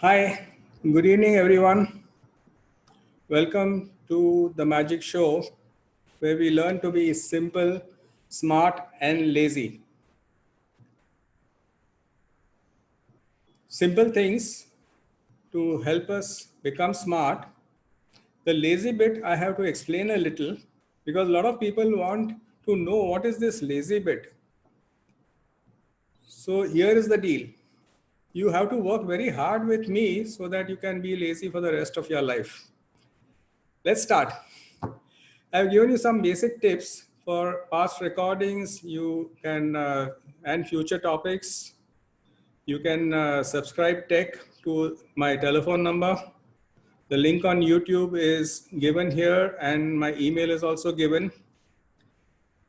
Hi, good evening, everyone. Welcome to the Magic Show, where we learn to be simple, smart, and lazy. Simple things to help us become smart. The lazy bit I have to explain a little because a lot of people want to know what is this lazy bit. So here is the deal. You have to work very hard with me so that you can be lazy for the rest of your life. Let's start. I've given you some basic tips for past recordings. You can and future topics. You can subscribe tech to my telephone number. The link on YouTube is given here, and my email is also given.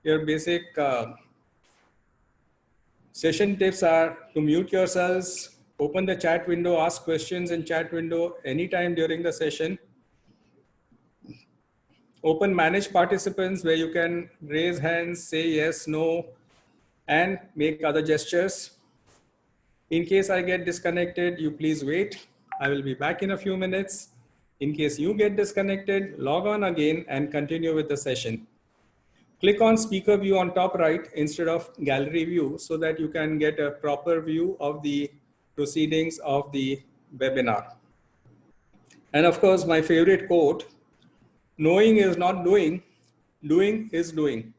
Your basic session tips are to mute yourselves, open the chat window, ask questions in chat window anytime during the session. Open manage participants where you can raise hands, say yes, no, and make other gestures. In case I get disconnected, you please wait. I will be back in a few minutes. In case you get disconnected, log on again and continue with the session. Click on speaker view on top right instead of gallery view so that you can get a proper view of the proceedings of the webinar. And of course, my favorite quote, knowing is not doing is doing.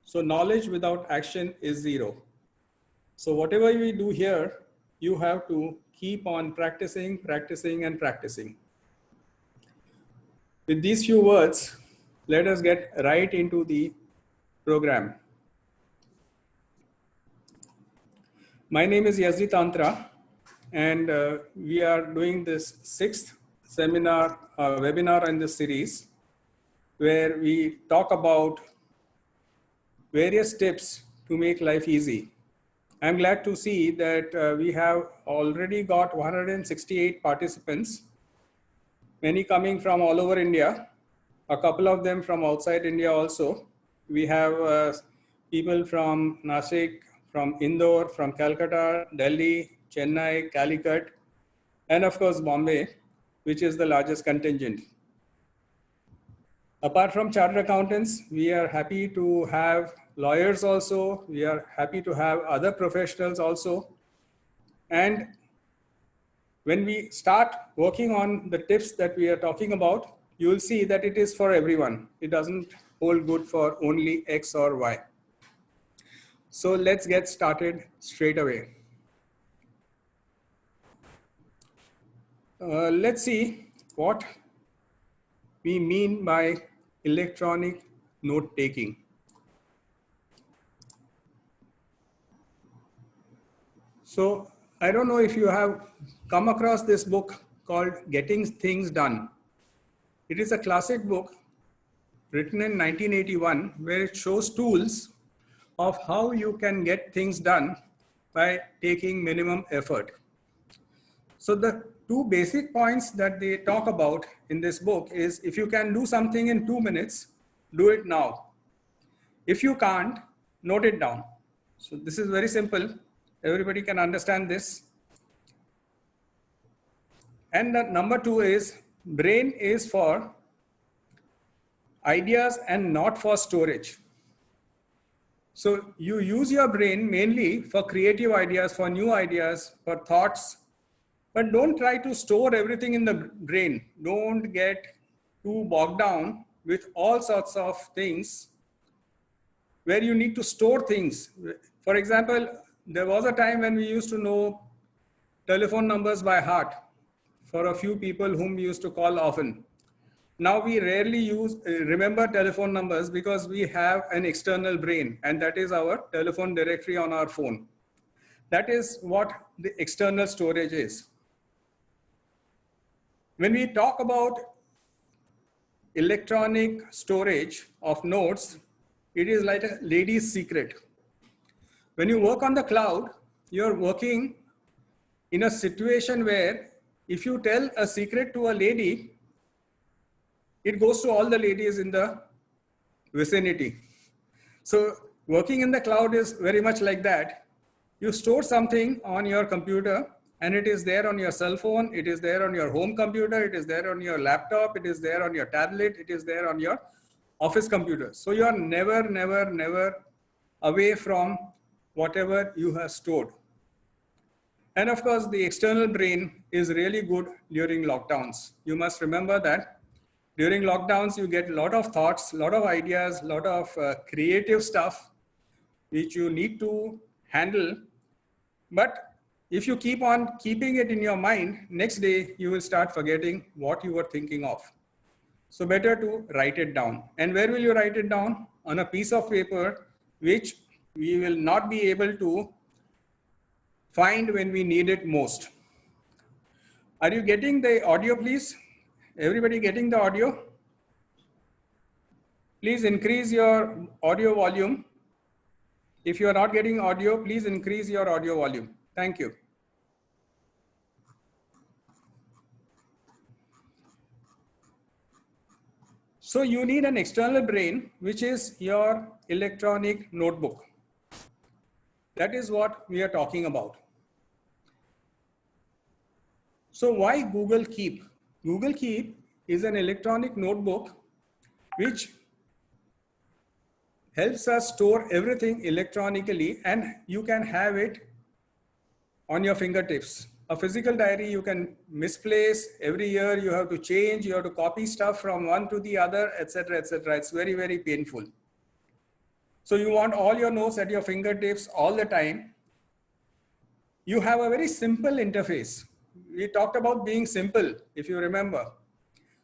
So knowledge without action is zero. So whatever we do here, you have to keep on practicing, practicing, and practicing. With these few words, let us get right into the program. My name is Yazdi Tantra, and we are doing this sixth seminar, webinar in this series, where we talk about various tips to make life easy. I'm glad to see that we have already got 168 participants, many coming from all over India, a couple of them from outside India also. We have people from Nashik, from Indore, from Calcutta, Delhi, Chennai, Calicut, and of course Bombay, which is the largest contingent. Apart from chartered accountants, we are happy to have lawyers also. We are happy to have other professionals also. And when we start working on the tips that we are talking about, you will see that it is for everyone. It doesn't hold good for only X or Y. So let's get started straight away. Let's see what we mean by electronic note taking. So I don't know if you have come across this book called Getting Things Done. It is a classic book written in 1981 where it shows tools of how you can get things done by taking minimum effort. So the two basic points that they talk about in this book is if you can do something in 2 minutes, do it now. If you can't, note it down. So this is very simple. Everybody can understand this. And the number 2 is brain is for ideas and not for storage. So you use your brain mainly for creative ideas, for new ideas, for thoughts, but don't try to store everything in the brain. Don't get too bogged down with all sorts of things where you need to store things. For example, there was a time when we used to know telephone numbers by heart for a few people whom we used to call often. Now we rarely remember telephone numbers because we have an external brain, and that is our telephone directory on our phone. That is what the external storage is. When we talk about electronic storage of notes, it is like a lady's secret. When you work on the cloud, you're working in a situation where if you tell a secret to a lady, it goes to all the ladies in the vicinity. So working in the cloud is very much like that. You store something on your computer and it is there on your cell phone, it is there on your home computer, it is there on your laptop, it is there on your tablet, it is there on your office computer. So you are never, never, never away from whatever you have stored. And of course, the external brain is really good during lockdowns. You must remember that during lockdowns, you get a lot of thoughts, a lot of ideas, a lot of creative stuff, which you need to handle. But if you keep on keeping it in your mind, next day you will start forgetting what you were thinking of. So better to write it down. And where will you write it down? On a piece of paper, which we will not be able to find when we need it most. Are you getting the audio, please? Everybody getting the audio? Please increase your audio volume. If you are not getting audio, please increase your audio volume. Thank you. So you need an external brain, which is your electronic notebook. That is what we are talking about. So why Google Keep? Google Keep is an electronic notebook which helps us store everything electronically, and you can have it on your fingertips. A physical diary you can misplace. Every year you have to change, you have to copy stuff from one to the other, etc., etc. It's very, very painful. So you want all your notes at your fingertips all the time. You have a very simple interface. We talked about being simple, if you remember.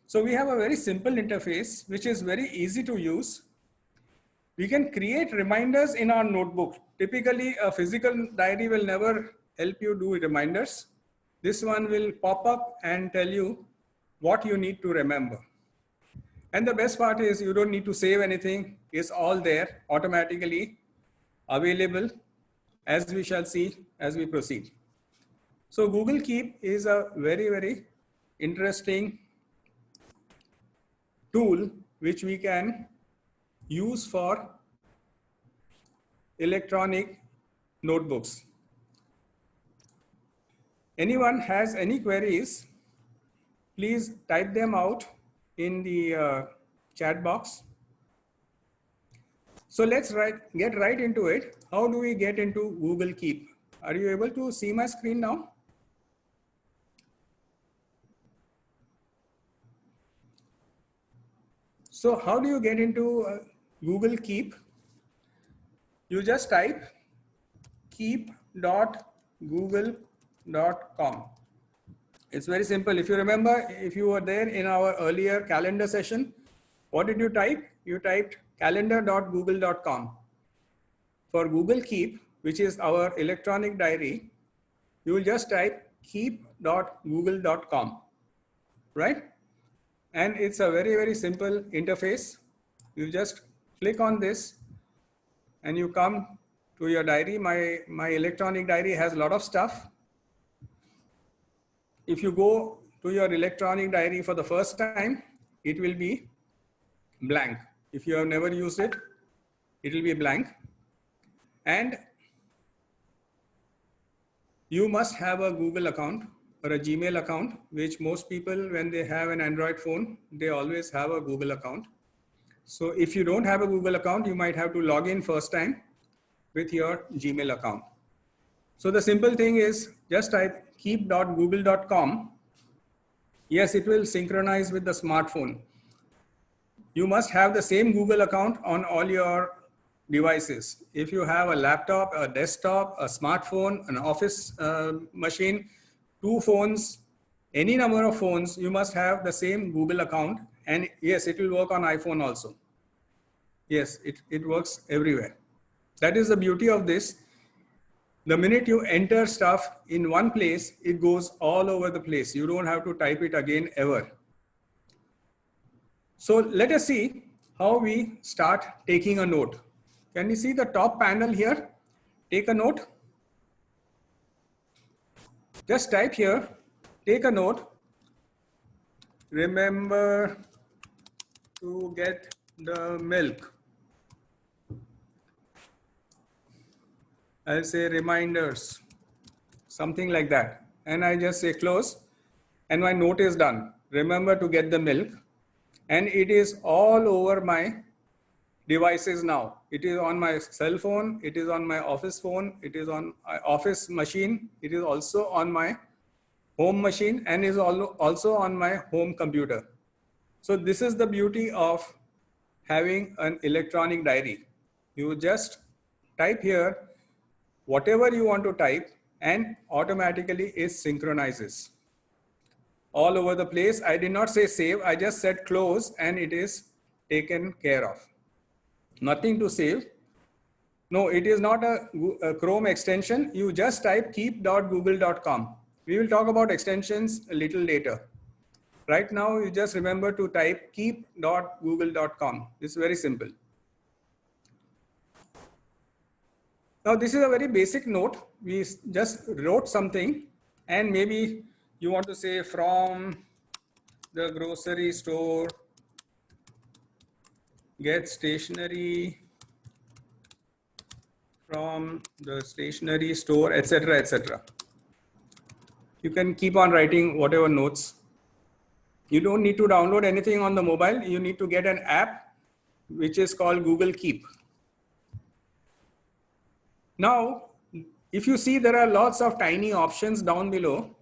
So we have a very simple interface, which is very easy to use. We can create reminders in our notebook. Typically, a physical diary will never help you do reminders. This one will pop up and tell you what you need to remember. And the best part is you don't need to save anything. It's all there automatically available, as we shall see as we proceed. So Google Keep is a very, very interesting tool which we can use for electronic notebooks. Anyone has any queries, please type them out in the chat box. So let's get right into it. How do we get into Google Keep? Are you able to see my screen now? So how do you get into Google Keep? You just type keep.google.com. It's very simple. If you remember, if you were there in our earlier calendar session, what did you type? You typed calendar.google.com. For Google Keep, which is our electronic diary, you will just type keep.google.com, right? And it's a very, very simple interface. You just click on this and you come to your diary. My electronic diary has a lot of stuff. If you go to your electronic diary for the first time, it will be blank. If you have never used it, it will be blank. And you must have a Google account or a Gmail account, which most people, when they have an Android phone, they always have a Google account. So if you don't have a Google account, you might have to log in first time with your Gmail account. So the simple thing is just type keep.google.com. Yes, it will synchronize with the smartphone. You must have the same Google account on all your devices. If you have a laptop, a desktop, a smartphone, an office machine, 2 phones, any number of phones, you must have the same Google account. And yes, it will work on iPhone also. Yes, it works everywhere. That is the beauty of this. The minute you enter stuff in one place, it goes all over the place. You don't have to type it again ever. So let us see how we start taking a note. Can you see the top panel here? Take a note. Just type here, take a note. Remember to get the milk. I'll say reminders, something like that. and I just say close, and my note is done. Remember to get the milk, and it is all over my devices now. It is on my cell phone, it is on my office phone, it is on my office machine, it is also on my home machine, and is also on my home computer. So this is the beauty of having an electronic diary. You just type here whatever you want to type, and automatically it synchronizes all over the place. I did not say save, I just said close, and it is taken care of. Nothing to save. No, it is not a Chrome extension. You just type keep.google.com. We will talk about extensions a little later. Right now, you just remember to type keep.google.com. It's very simple. Now, this is a very basic note. We just wrote something, and maybe you want to say from the grocery store, get stationery from the stationery store, etc., etc. You can keep on writing whatever notes. You don't need to download anything on the mobile. You need to get an app which is called Google Keep. Now, if you see, there are lots of tiny options down below.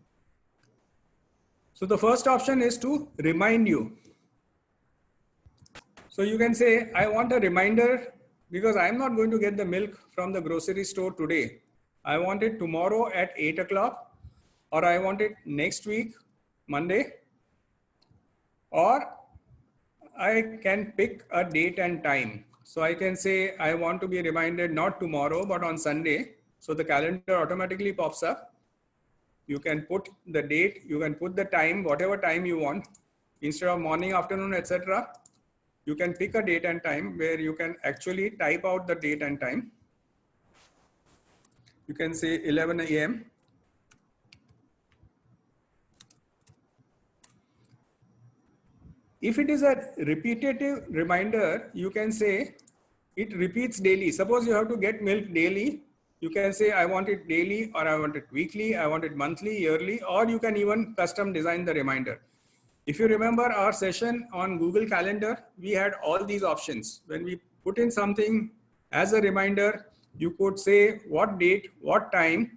So the first option is to remind you. So you can say, I want a reminder because I'm not going to get the milk from the grocery store today. I want it tomorrow at 8 o'clock, or I want it next week, Monday, or I can pick a date and time. So I can say, I want to be reminded not tomorrow, but on Sunday. So the calendar automatically pops up. You can put the date, you can put the time, whatever time you want, instead of morning, afternoon, etc. You can pick a date and time where you can actually type out the date and time. You can say 11 a.m. If it is a repetitive reminder, you can say it repeats daily. Suppose you have to get milk daily. You can say, I want it daily, or I want it weekly, I want it monthly, yearly, or you can even custom design the reminder. If you remember our session on Google Calendar, we had all these options. When we put in something as a reminder, you could say what date, what time,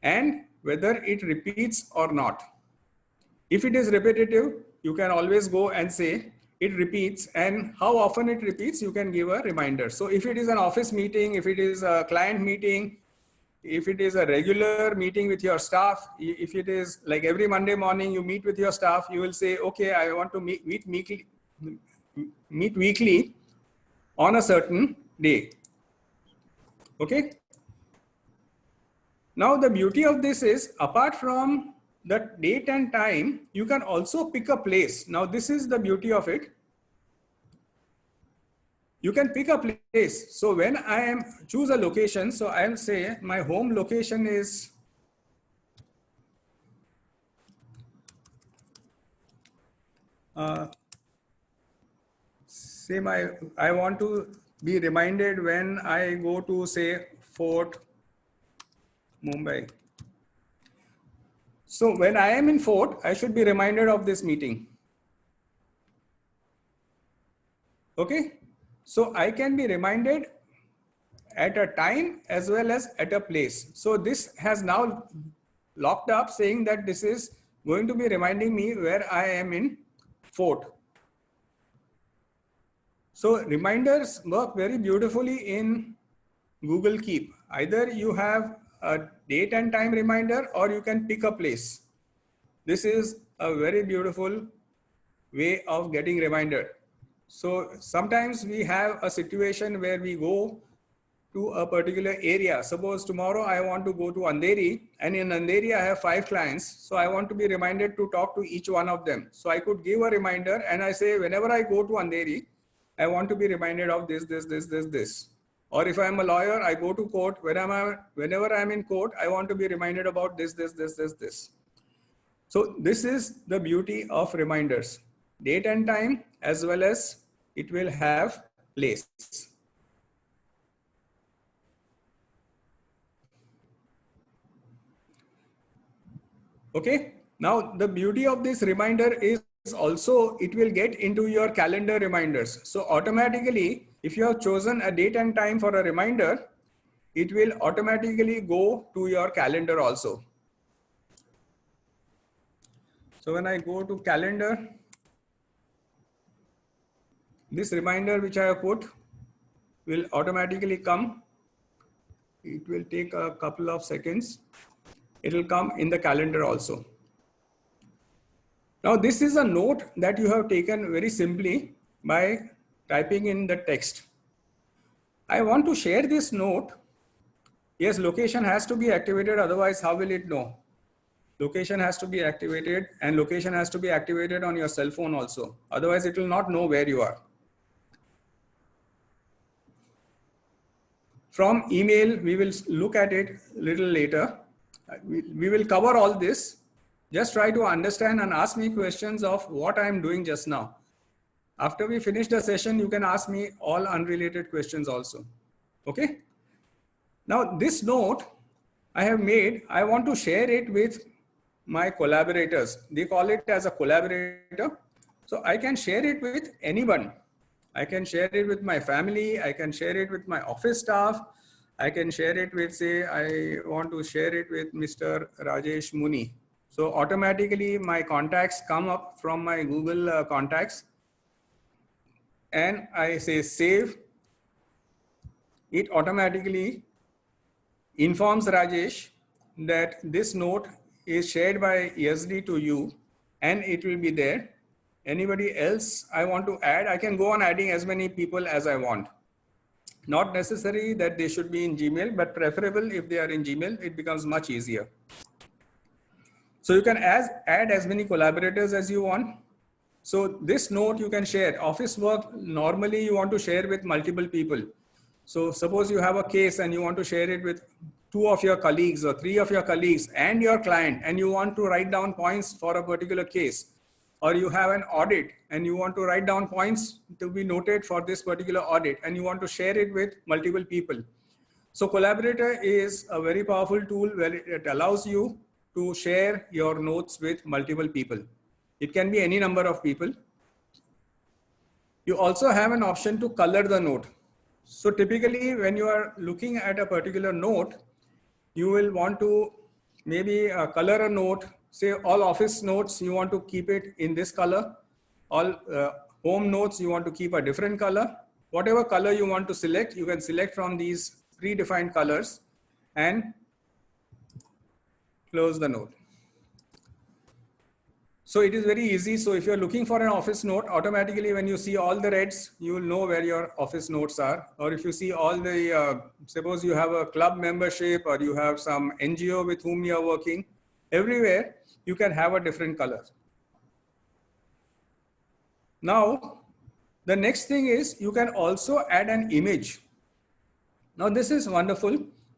and whether it repeats or not. If it is repetitive, you can always go and say it repeats, and how often it repeats, you can give a reminder. So if it is an office meeting, if it is a client meeting, if it is a regular meeting with your staff, if it is like every Monday morning you meet with your staff, you will say, okay, I want to meet weekly on a certain day. Okay. Now the beauty of this is, apart from the date and time, you can also pick a place. Now this is the beauty of it. You can pick a place. So when I choose a location, so I'll say my home location is I want to be reminded when I go to, say, Fort Mumbai. So when I am in Fort, I should be reminded of this meeting. Okay. So I can be reminded at a time as well as at a place. So this has now locked up, saying that this is going to be reminding me where I am in Fort. So reminders work very beautifully in Google Keep. Either you have a date and time reminder, or you can pick a place. This is a very beautiful way of getting reminder. So sometimes we have a situation where we go to a particular area. Suppose tomorrow I want to go to Andheri, and in Andheri I have 5 clients. So I want to be reminded to talk to each one of them. So I could give a reminder, and I say, whenever I go to Andheri, I want to be reminded of this. Or if I'm a lawyer, I go to court. Whenever I'm in court, I want to be reminded about this. So this is the beauty of reminders. Date and time, as well as it will have place. Okay. Now the beauty of this reminder is also it will get into your calendar reminders. So automatically, if you have chosen a date and time for a reminder, it will automatically go to your calendar also. So when I go to calendar, this reminder which I have put will automatically come. It will take a couple of seconds. It will come in the calendar also. Now this is a note that you have taken very simply by typing in the text. I want to share this note. Yes, location has to be activated, otherwise how will it know? Location has to be activated, and location has to be activated on your cell phone also. Otherwise it will not know where you are. From email, we will look at it a little later. We will cover all this. Just try to understand and ask me questions of what I am doing just now. After we finish the session, you can ask me all unrelated questions also. Okay? Now this note I have made, I want to share it with my collaborators. They call it as a collaborator. So I can share it with anyone. I can share it with my family. I can share it with my office staff. I can share it with, say, I want to share it with Mr. Rajesh Muni. So automatically my contacts come up from my Google contacts, and I say save. It automatically informs Rajesh that this note is shared by ESD to you, and it will be there. Anybody else I want to add, I can go on adding as many people as I want. Not necessary that they should be in Gmail, but preferable if they are in Gmail, it becomes much easier. So you can add as many collaborators as you want. So this note you can share. Office work, normally you want to share with multiple people. So suppose you have a case and you want to share it with 2 of your colleagues or 3 of your colleagues and your client, and you want to write down points for a particular case. Or you have an audit and you want to write down points to be noted for this particular audit, and you want to share it with multiple people. So Collaborator is a very powerful tool where it allows you to share your notes with multiple people. It can be any number of people. You also have an option to color the note. So typically when you are looking at a particular note, you will want to maybe color a note. Say all office notes, you want to keep it in this color. All home notes, you want to keep a different color. Whatever color you want to select, you can select from these predefined colors and close the note. So it is very easy. So if you're looking for an office note, automatically when you see all the reds, you will know where your office notes are. Or if you see all the, suppose you have a club membership or you have some NGO with whom you are working, everywhere you can have a different color. Now, the next thing is you can also add an image. Now this is wonderful,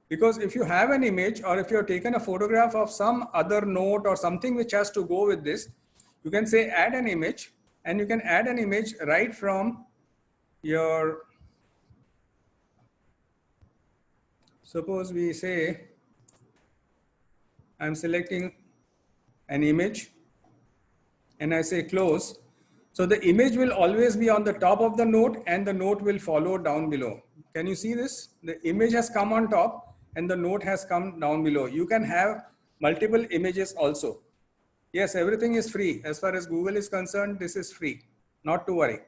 because if you have an image or if you have taken a photograph of some other note or something which has to go with this, you can say add an image, and you can add an image right from your, suppose we say I'm selecting an image and I say close. So the image will always be on the top of the note and the note will follow down below. Can you see this? The image has come on top and the note has come down below. You can have multiple images also. Yes, everything is free. As far as Google is concerned, this is free. Not to worry.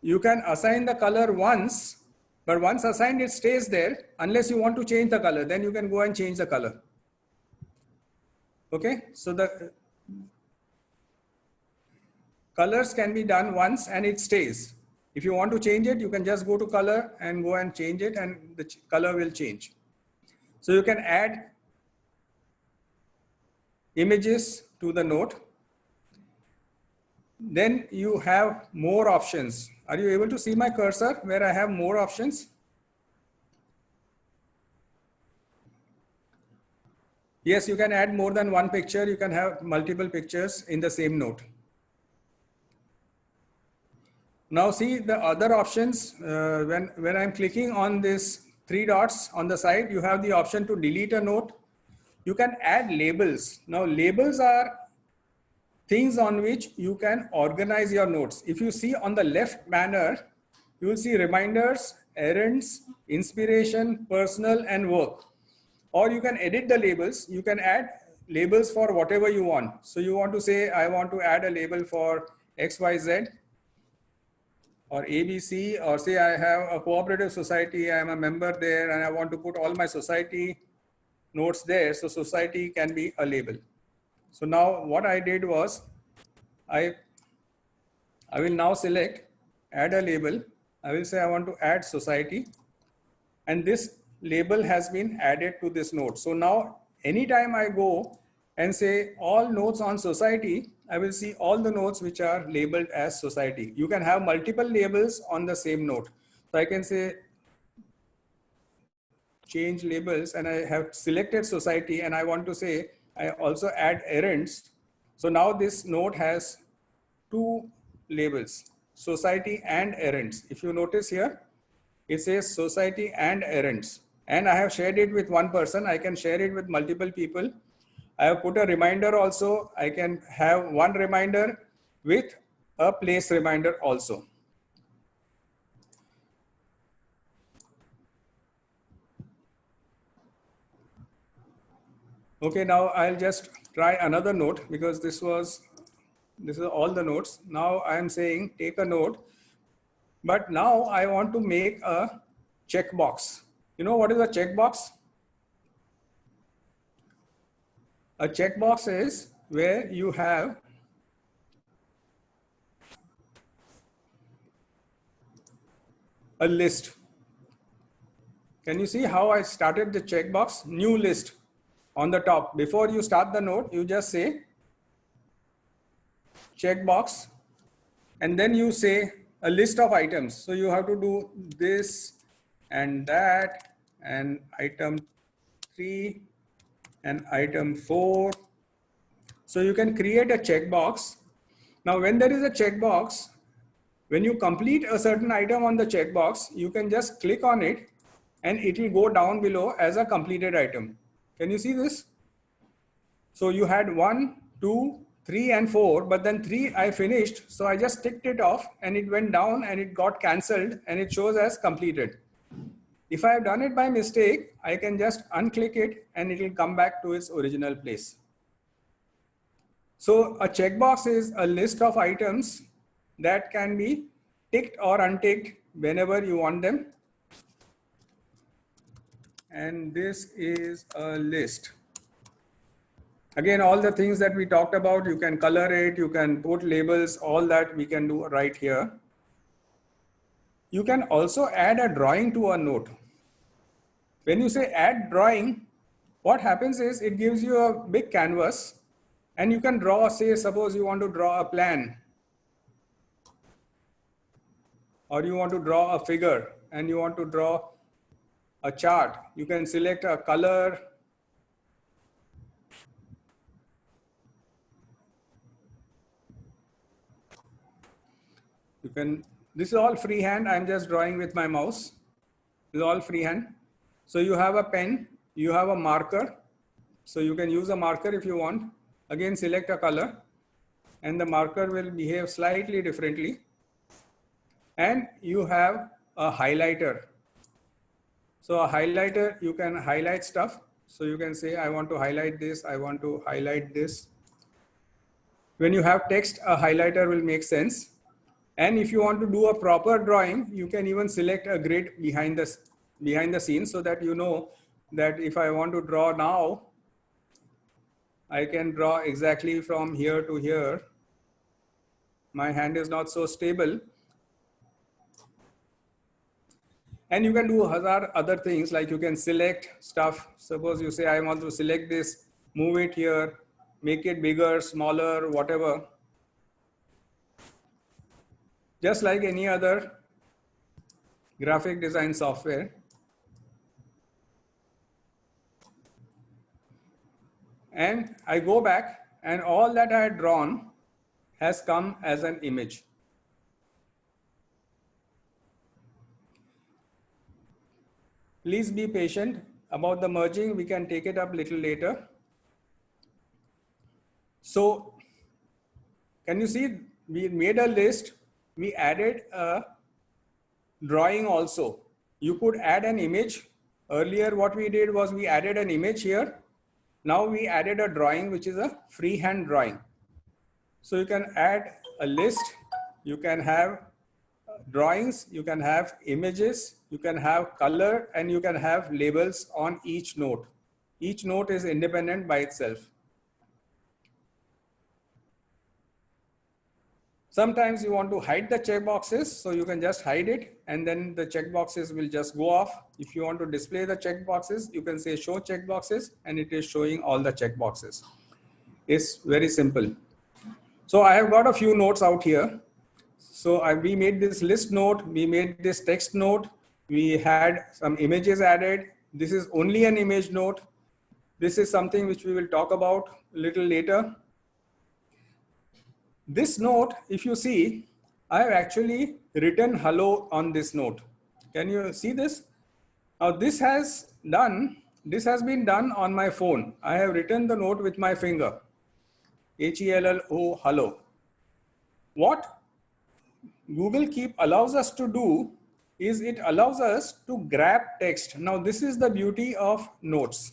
You can assign the color once, but once assigned, it stays there unless you want to change the color. Then you can go and change the color. Okay, so the colors can be done once and it stays. If you want to change it, you can just go to color and go and change it, and the color will change. So you can add images to the note. Then you have more options. Are you able to see my cursor where I have more options? Yes, you can add more than one picture. You can have multiple pictures in the same note. Now see the other options. When I'm clicking on this 3 dots on the side, you have the option to delete a note. You can add labels. Now labels are things on which you can organize your notes. If you see on the left banner, you will see reminders, errands, inspiration, personal, and work. Or you can edit the labels. You can add labels for whatever you want. So you want to say, I want to add a label for XYZ or ABC, or say I have a cooperative society, I am a member there, and I want to put all my society notes there. So society can be a label. So now what I did was, I will now select add a label. I will say I want to add society, and this label has been added to this note. So now anytime I go and say all notes on society, I will see all the notes which are labeled as society. You can have multiple labels on the same note. So I can say change labels, and I have selected society, and I want to say I also add errands. So now this note has two labels, society and errands. If you notice here, it says society and errands, and I have shared it with one person. I can share it with multiple people. I have put a reminder also. I can have one reminder with a place reminder also. Okay, now I'll just try another note, because this is all the notes. Now I am saying take a note, but now I want to make a checkbox. You know what is a checkbox? A checkbox is where you have a list. Can you see how I started the checkbox? New list on the top. Before you start the note, you just say checkbox, and then you say a list of items. So you have to do this and that, and item 3 and item 4. So you can create a checkbox. Now, when there is a checkbox, when you complete a certain item on the checkbox, you can just click on it and it will go down below as a completed item. Can you see this? So you had 1, 2, 3 and 4, but then 3 I finished. So I just ticked it off and it went down and it got cancelled and it shows as completed. If I have done it by mistake, I can just unclick it and it will come back to its original place. So a checkbox is a list of items that can be ticked or unticked whenever you want them. And this is a list. Again, all the things that we talked about, you can color it, you can put labels, all that we can do right here. You can also add a drawing to a note. When you say add drawing, what happens is it gives you a big canvas and you can draw, say, suppose you want to draw a plan, or you want to draw a figure and you want to draw a chart. You can select a color. You can, this is all freehand. I'm just drawing with my mouse. This is all freehand. So you have a pen, you have a marker. So you can use a marker if you want. Again, select a color and the marker will behave slightly differently. And you have a highlighter. So a highlighter, you can highlight stuff. So you can say, I want to highlight this, I want to highlight this. When you have text, a highlighter will make sense. And if you want to do a proper drawing, you can even select a grid behind the scenes, so that you know that if I want to draw now, I can draw exactly from here to here. My hand is not so stable. And you can do other things, like you can select stuff. Suppose you say, I want to select this, move it here, make it bigger, smaller, whatever. Just like any other graphic design software. And I go back and all that I had drawn has come as an image. Please be patient about the merging. We can take it up a little later. So can you see, we made a list, we added a drawing also. You could add an image. Earlier what we did was we added an image here. Now we added a drawing, which is a freehand drawing. So you can add a list, you can have drawings, you can have images, you can have color, and you can have labels on each note. Each note is independent by itself. Sometimes you want to hide the checkboxes, so you can just hide it, and then the checkboxes will just go off. If you want to display the checkboxes, you can say show checkboxes, and it is showing all the checkboxes. It's very simple. So I have got a few notes out here. So we made this list note, we made this text note, we had some images added. This is only an image note. This is something which we will talk about a little later. This note, if you see, I have actually written hello on this note. Can you see this? Now this has been done on my phone. I have written the note with my finger. HELLO, hello. What Google Keep allows us to do is it allows us to grab text. Now this is the beauty of notes.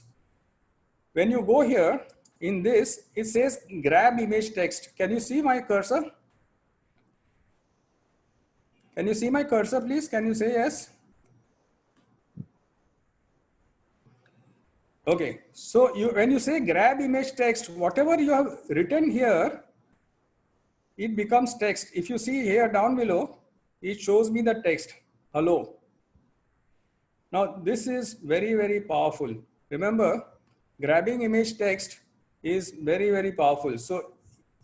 When you go here in this, it says grab image text. Can you see my cursor? Can you see my cursor, please? Can you say yes? Okay, so when you say grab image text, whatever you have written here, it becomes text. If you see here down below, it shows me the text, hello. Now this is very, very powerful. Remember, grabbing image text is very, very powerful. So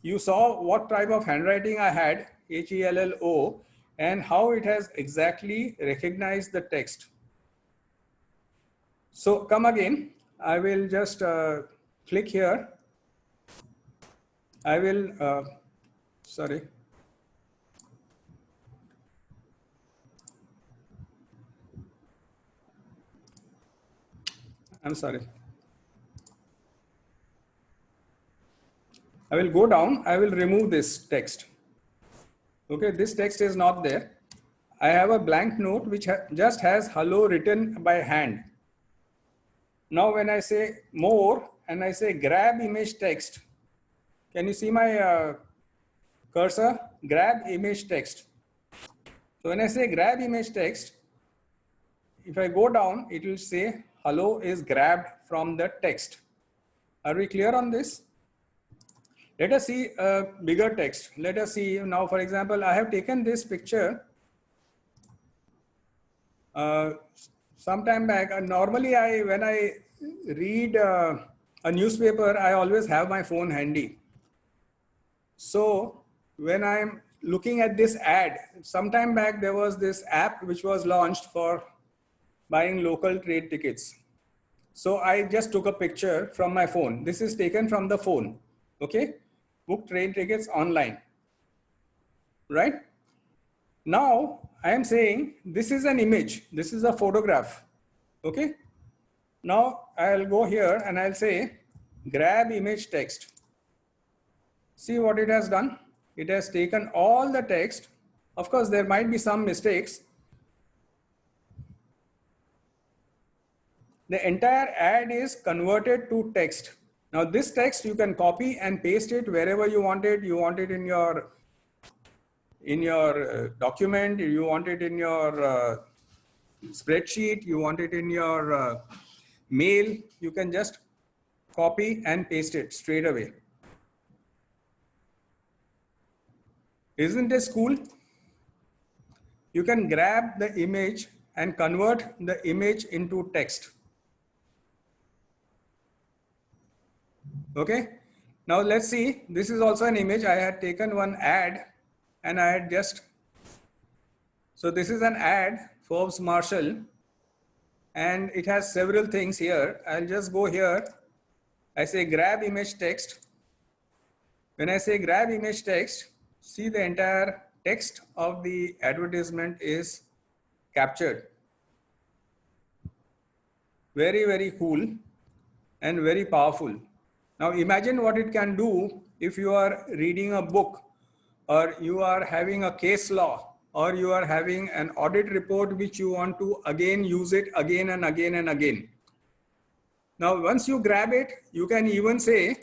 you saw what type of handwriting I had, HELLO, and how it has exactly recognized the text. So come again, I will just click here. I will, sorry. I'm sorry. I will go down, I will remove this text. Okay, this text is not there. I have a blank note which just has hello written by hand. Now when I say more and I say grab image text, can you see my cursor? Grab image text. So when I say grab image text, if I go down, it will say hello is grabbed from the text. Are we clear on this? Let us see a bigger text. Let us see now, for example, I have taken this picture sometime back. Normally, when I read a newspaper, I always have my phone handy. So when I'm looking at this ad, sometime back there was this app which was launched for buying local train tickets. So I just took a picture from my phone. This is taken from the phone. Okay, book train tickets online. Right? Now I am saying this is an image. This is a photograph. Okay. Now I'll go here and I'll say grab image text. See what it has done? It has taken all the text. Of course, there might be some mistakes. The entire ad is converted to text. Now this text you can copy and paste it wherever you want it. You want it in your document, you want it in your spreadsheet, you want it in your mail, you can just copy and paste it straight away. Isn't this cool? You can grab the image and convert the image into text. Okay, now let's see, this is also an image. I had taken one ad and I had just, so this is an ad, Forbes Marshall, and it has several things here. I'll just go here. I say grab image text. When I say grab image text, see the entire text of the advertisement is captured. Very, very cool and very powerful. Now imagine what it can do if you are reading a book, or you are having a case law, or you are having an audit report which you want to again use it again and again and again. Now once you grab it, you can even say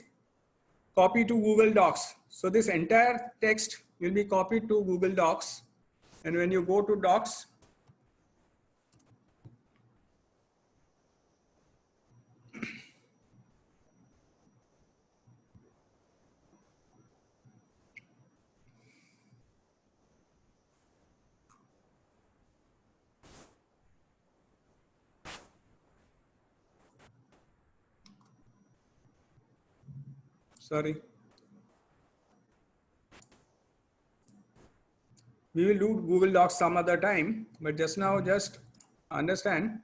copy to Google Docs. So this entire text will be copied to Google Docs, and when you go to Docs, sorry, we will do Google Docs some other time, but just now just understand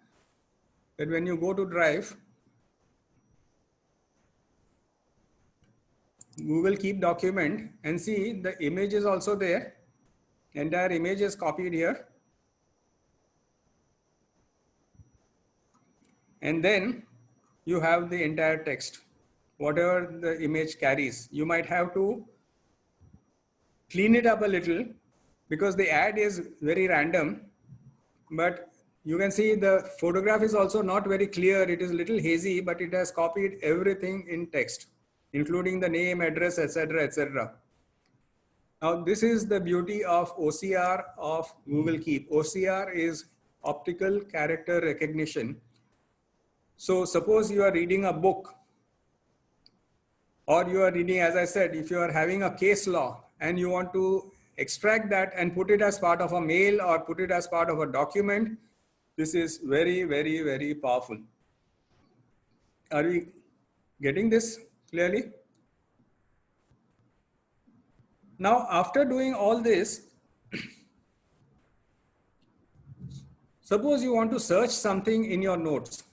that when you go to Drive, Google Keep document, and see the image is also there. Entire image is copied here. And then you have the entire text, whatever the image carries. You might have to clean it up a little because the ad is very random, but you can see the photograph is also not very clear. It is a little hazy, but it has copied everything in text, including the name, address, etc., etc. Now, this is the beauty of OCR of Google Keep. OCR is optical character recognition. So suppose you are reading a book, or you are reading, as I said, if you are having a case law and you want to extract that and put it as part of a mail or put it as part of a document, this is very, very, very powerful. Are we getting this clearly? Now, after doing all this, suppose you want to search something in your notes.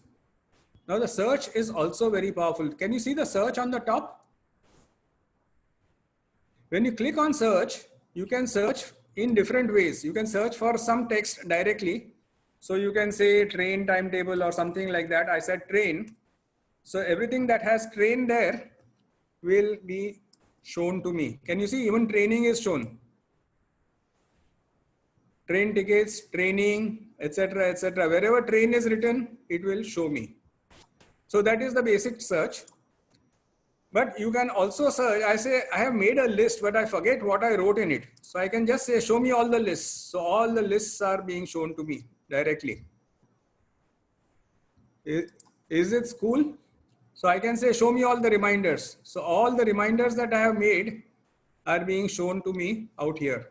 Now, the search is also very powerful. Can you see the search on the top? When you click on search, you can search in different ways. You can search for some text directly. So you can say train timetable or something like that. I said train. So everything that has train there will be shown to me. Can you see even training is shown? Train tickets, training, etc., etc. Wherever train is written, it will show me. So that is the basic search. But you can also search. I say I have made a list, but I forget what I wrote in it. So I can just say, show me all the lists. So all the lists are being shown to me directly. Is it school? So I can say, show me all the reminders. So all the reminders that I have made are being shown to me out here.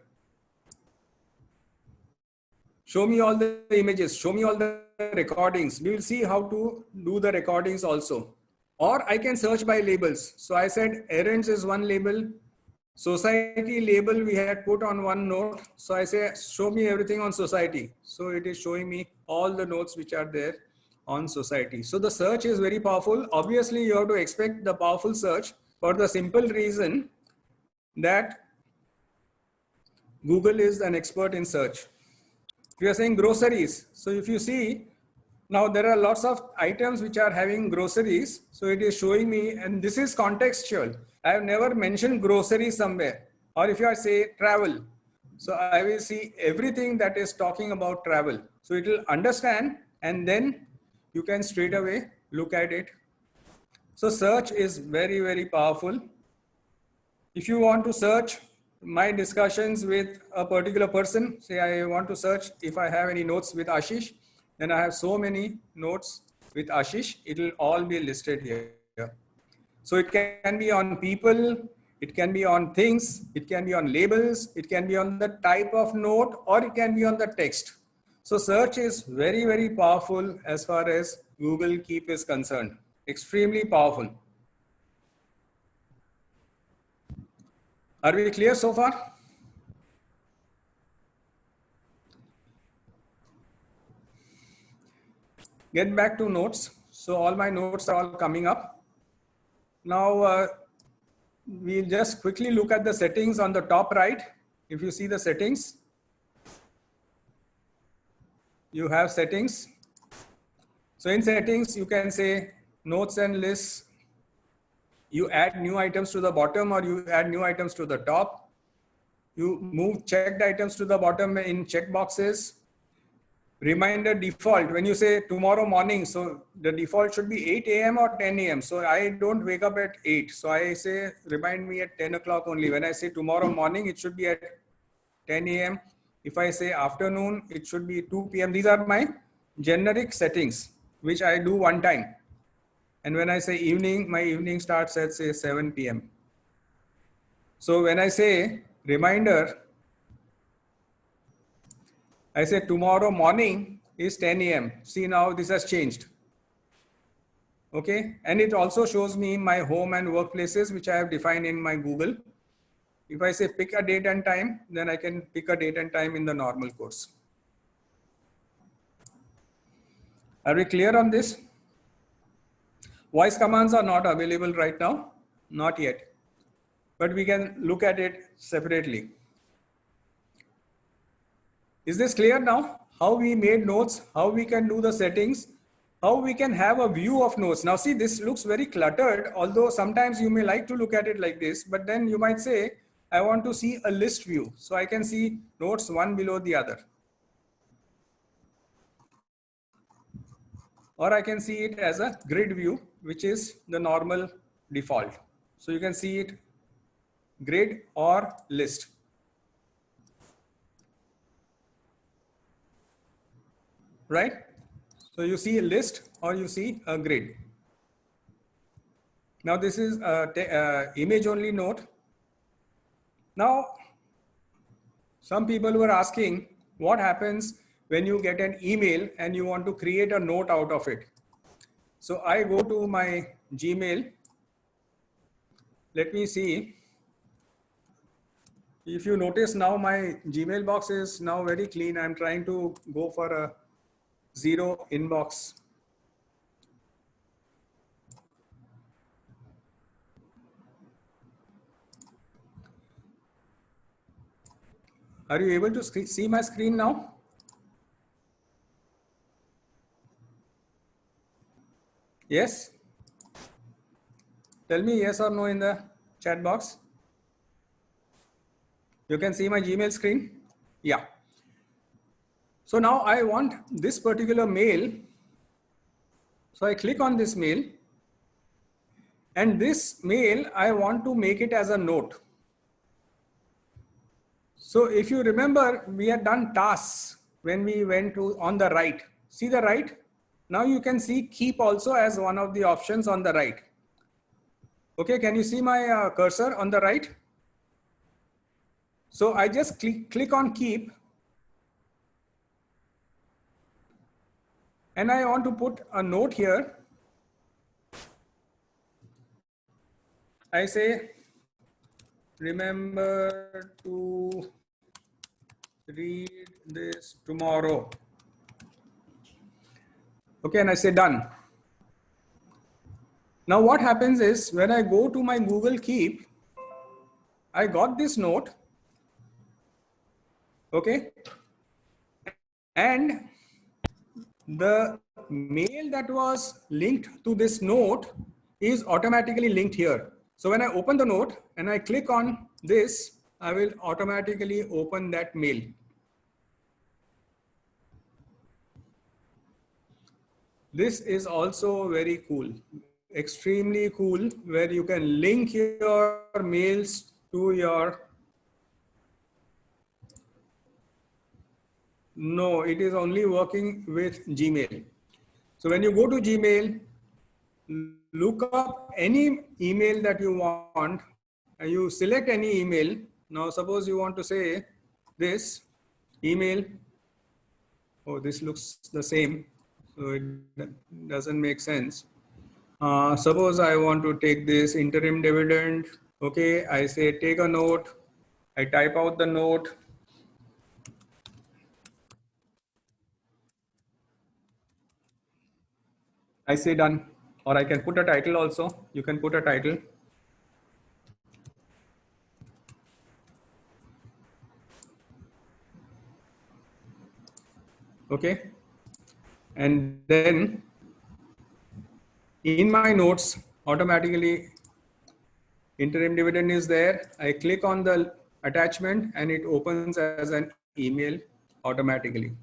Show me all the images. Show me all the recordings. We will see how to do the recordings also. Or I can search by labels. So I said errands is one label. Society label we had put on one note. So I say, show me everything on society. So it is showing me all the notes which are there on society. So the search is very powerful. Obviously, you have to expect the powerful search for the simple reason that Google is an expert in search. We are saying groceries. So if you see, now there are lots of items which are having groceries. So it is showing me, and this is contextual. I have never mentioned groceries somewhere. Or if I say travel, so I will see everything that is talking about travel. So it will understand, and then you can straight away look at it. So search is very, very powerful. If you want to search my discussions with a particular person, say I want to search if I have any notes with Ashish, then I have so many notes with Ashish, it will all be listed here. So it can be on people, it can be on things, it can be on labels, it can be on the type of note, or it can be on the text. So search is very, very powerful as far as Google Keep is concerned. Extremely powerful. Are we clear so far? Get back to notes. So all my notes are all coming up. Now we'll just quickly look at the settings on the top right. If you see the settings, you have settings. So in settings, you can say notes and lists, you add new items to the bottom or you add new items to the top. You move checked items to the bottom in check boxes. Reminder default, when you say tomorrow morning, so the default should be 8 a.m. or 10 a.m. So I don't wake up at 8. So I say, remind me at 10 o'clock only. When I say tomorrow morning, it should be at 10 a.m. If I say afternoon, it should be 2 p.m. These are my generic settings, which I do one time. And when I say evening, my evening starts at say 7 p.m. So when I say reminder, I say tomorrow morning is 10 a.m. See, now this has changed. Okay. And it also shows me my home and workplaces, which I have defined in my Google. If I say pick a date and time, then I can pick a date and time in the normal course. Are we clear on this? Voice commands are not available right now. Not yet. But we can look at it separately. Is this clear now? How we made notes, how we can do the settings, how we can have a view of notes. Now see, this looks very cluttered, although sometimes you may like to look at it like this, but then you might say, I want to see a list view. So I can see notes one below the other. Or I can see it as a grid view, which is the normal default. So you can see it grid or list. Right? So you see a list or you see a grid. Now this is a image only note. Now, some people were asking what happens when you get an email and you want to create a note out of it. So I go to my Gmail. Let me see. If you notice now, my Gmail box is now very clean. I'm trying to go for a 0 inbox. Are you able to see my screen now? Yes? Tell me yes or no in the chat box. You can see my Gmail screen? Yeah. So now I want this particular mail. So I click on this mail. And this mail, I want to make it as a note. So if you remember, we had done tasks when we went to on the right. See the right? Now you can see keep also as one of the options on the right. Okay, can you see my cursor on the right? So I just click on keep. And I want to put a note here. I say, remember to read this tomorrow. Okay, and I say done. Now what happens is when I go to my Google Keep, I got this note. Okay. And the mail that was linked to this note is automatically linked here. So when I open the note and I click on this, I will automatically open that mail. This is also very cool, extremely cool, where you can link your mails to your. No, it is only working with Gmail. So when you go to Gmail, look up any email that you want and you select any email. Now, suppose you want to say this email. Oh, this looks the same. So it doesn't make sense. Suppose I want to take this interim dividend. Okay, I say take a note. I type out the note. I say done, or I can put a title also. You can put a title. Okay. And then in my notes, automatically Interim dividend is there. I click on the attachment and it opens as an email automatically.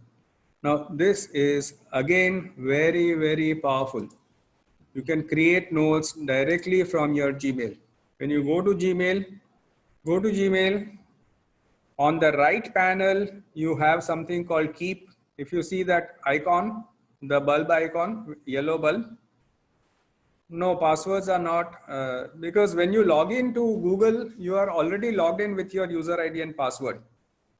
Now, this is again very, very powerful. You can create notes directly from your Gmail. When you go to Gmail. On the right panel, you have something called Keep. If you see that icon, the bulb icon, yellow bulb, no, passwords are not, because when you log into Google, you are already logged in with your user ID and password.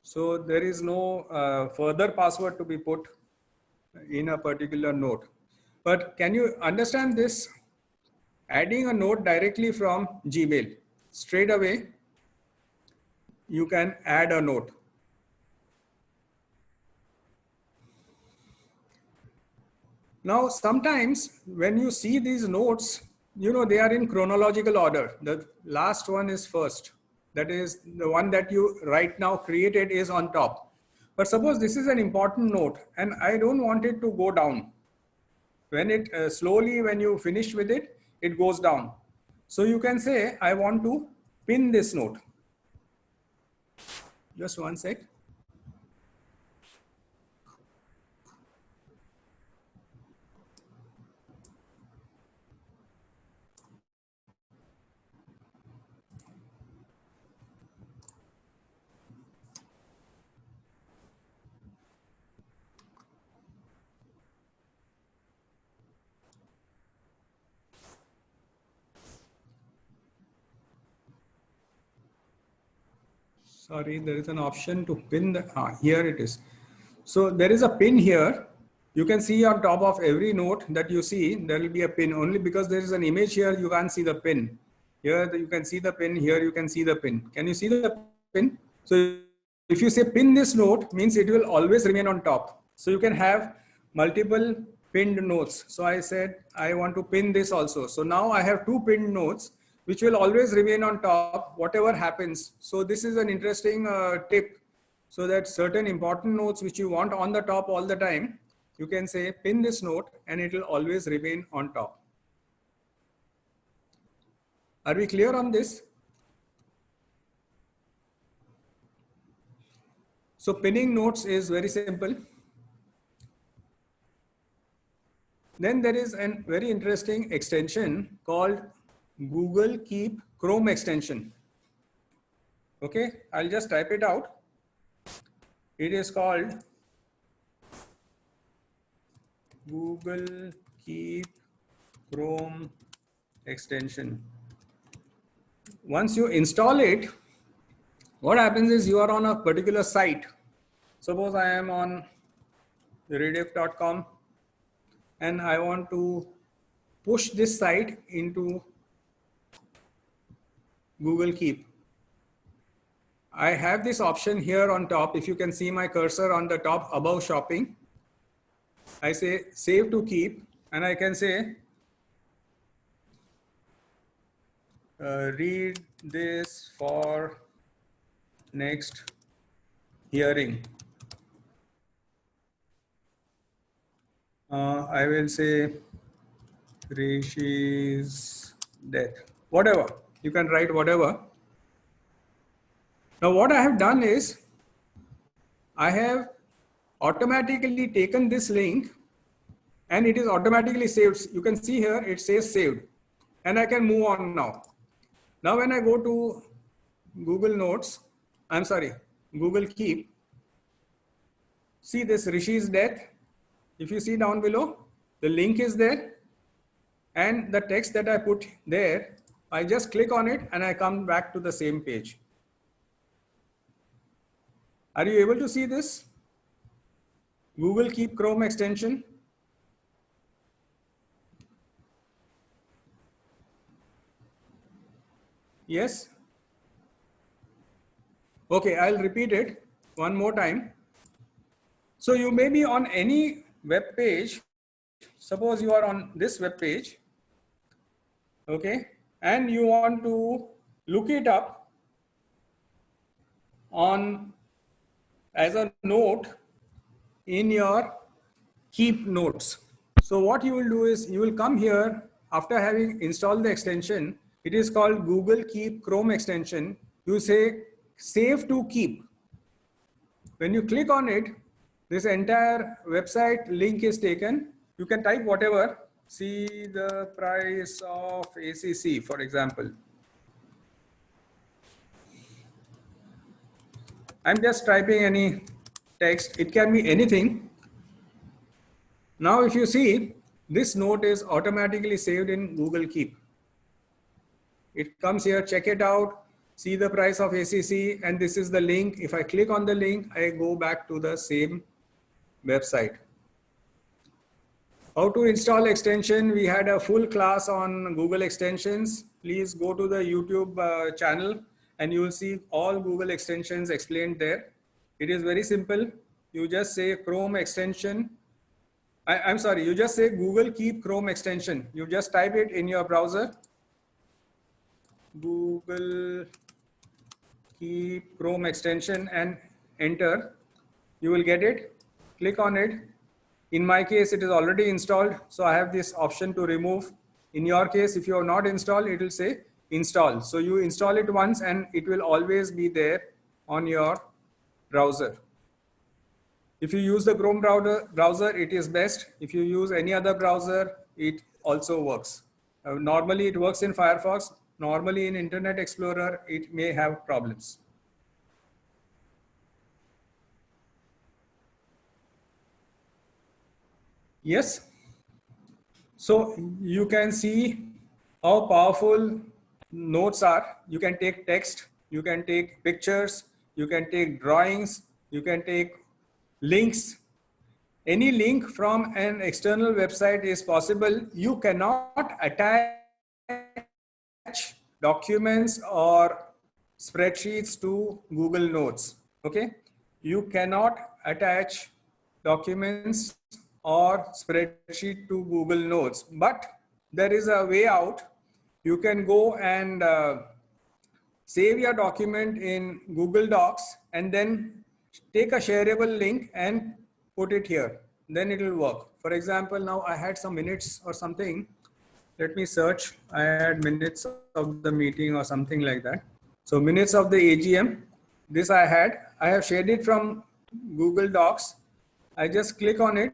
So there is no further password to be put in a particular note. But can you understand this? Adding a note directly from Gmail, straight away, you can add a note. Now, sometimes when you see these notes, you know, they are in chronological order. The last one is first. That is the one that you right now created is on top. But suppose this is an important note and I don't want it to go down. When it slowly, when you finish with it, it goes down. So you can say, I want to pin this note. Just one sec. Sorry, there is an option to pin the, here it is. So there is a pin here. You can see on top of every note that you see, there will be a pin. Only because there is an image here, you can't see the pin. Here you can see the pin, here you can see the pin. Can you see the pin? So if you say pin this note, means it will always remain on top. So you can have multiple pinned notes. So I said, I want to pin this also. So now I have two pinned notes, which will always remain on top, whatever happens. So this is an interesting tip. So that certain important notes which you want on the top all the time, you can say pin this note and it will always remain on top. Are we clear on this? So pinning notes is very simple. Then there is a very interesting extension called Google Keep Chrome extension. Okay, I'll just type it out. It is called Google Keep Chrome extension. Once you install it, what happens is you are on a particular site. Suppose I am on rediff.com and I want to push this site into Google Keep. I have this option here on top. If you can see my cursor on the top above shopping, I say save to keep and I can say read this for next hearing. I will say Rishi's death, whatever. You can write whatever. Now what I have done is I have automatically taken this link and it is automatically saved. You can see here it says saved and I can move on now. Now when I go to Google Notes, Google Keep, see this Rishi's death. If you see down below, the link is there and the text that I put there, I just click on it and I come back to the same page. Are you able to see this? Google Keep Chrome extension. Yes? Okay, I'll repeat it one more time. So you may be on any web page. Suppose you are on this web page, okay, and you want to look it up on as a note in your Keep Notes. So what you will do is you will come here after having installed the extension. It is called Google Keep Chrome extension. You say save to keep. When you click on it, this entire website link is taken. You can type whatever. See the price of ACC, for example. I'm just typing any text. It can be anything. Now, if you see, this note is automatically saved in Google Keep. It comes here, check it out, see the price of ACC, and this is the link. If I click on the link, I go back to the same website. How to install extension? We had a full class on Google extensions. Please go to the YouTube channel and you will see all Google extensions explained there. It is very simple. You just say Chrome extension. I'm sorry, you just say Google Keep Chrome extension. You just type it in your browser. Google Keep Chrome extension and enter. You will get it. Click on it. In my case, it is already installed, so I have this option to remove. In your case, if you have not installed, it will say install. So you install it once and it will always be there on your browser. If you use the Chrome browser, it is best. If you use any other browser, it also works. Normally, it works in Firefox. Normally, in Internet Explorer, it may have problems. Yes. So you can see how powerful notes are. You can take text, you can take pictures, you can take drawings, you can take links. Any link from an external website is possible. You cannot attach documents or spreadsheets to Google Notes. Okay. You cannot attach documents or spreadsheet to Google Notes, but there is a way out. You can go and save your document in Google Docs and then take a shareable link and put it here. Then it will work. For example, now I had some minutes or something. Let me search. I had minutes of the meeting or something like that. So minutes of the AGM. This I had. I have shared it from Google Docs. I just click on it.